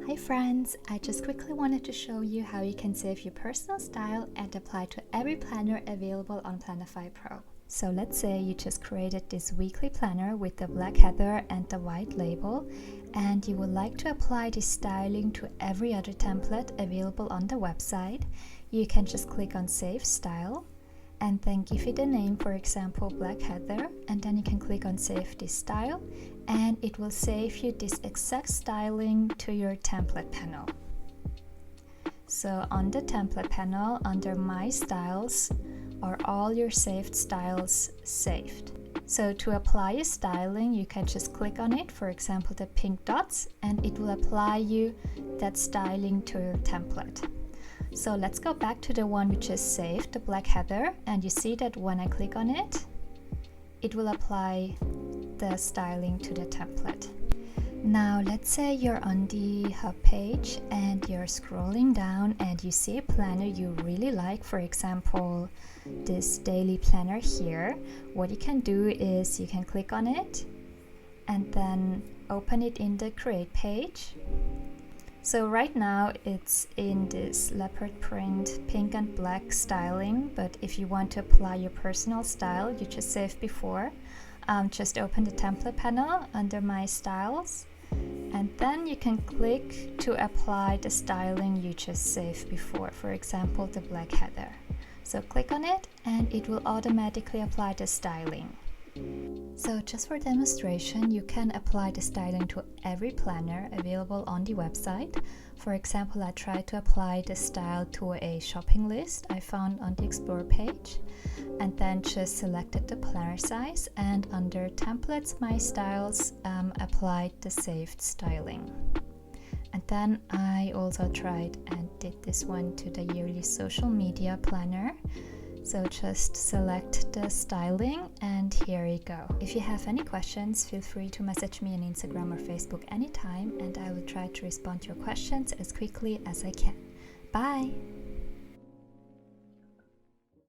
Hi friends, I just quickly wanted to show you how you can save your personal style and apply to every planner available on Planify Pro. So let's say you just created this weekly planner with the black heather and the white label, and you would like to apply this styling to every other template available on the website. You can just click on Save Style and then give it a name, for example black heather, and then you can click on Save this style and it will save you this exact styling to your template panel. So on the template panel under My Styles are all your saved styles saved. So to apply a styling, you can just click on it, for example the pink dots, and it will apply you that styling to your template. So let's go back to the one we just saved, the black heather, and you see that when I click on it, it will apply the styling to the template. Now let's say you're on the hub page and you're scrolling down and you see a planner you really like, for example this daily planner here. What you can do is you can click on it and then open it in the create page. So right now it's in this leopard print pink and black styling, but if you want to apply your personal style you just saved before, just open the template panel under My Styles and then you can click to apply the styling you just saved before, for example the black heather. So click on it and it will automatically apply the styling. So just for demonstration, you can apply the styling to every planner available on the website. For example, I tried to apply the style to a shopping list I found on the Explore page and then just selected the planner size and under Templates, My Styles, applied the saved styling. And then I also tried and did this one to the yearly social media planner. So just select the styling and here you go. If you have any questions, feel free to message me on Instagram or Facebook anytime and I will try to respond to your questions as quickly as I can. Bye!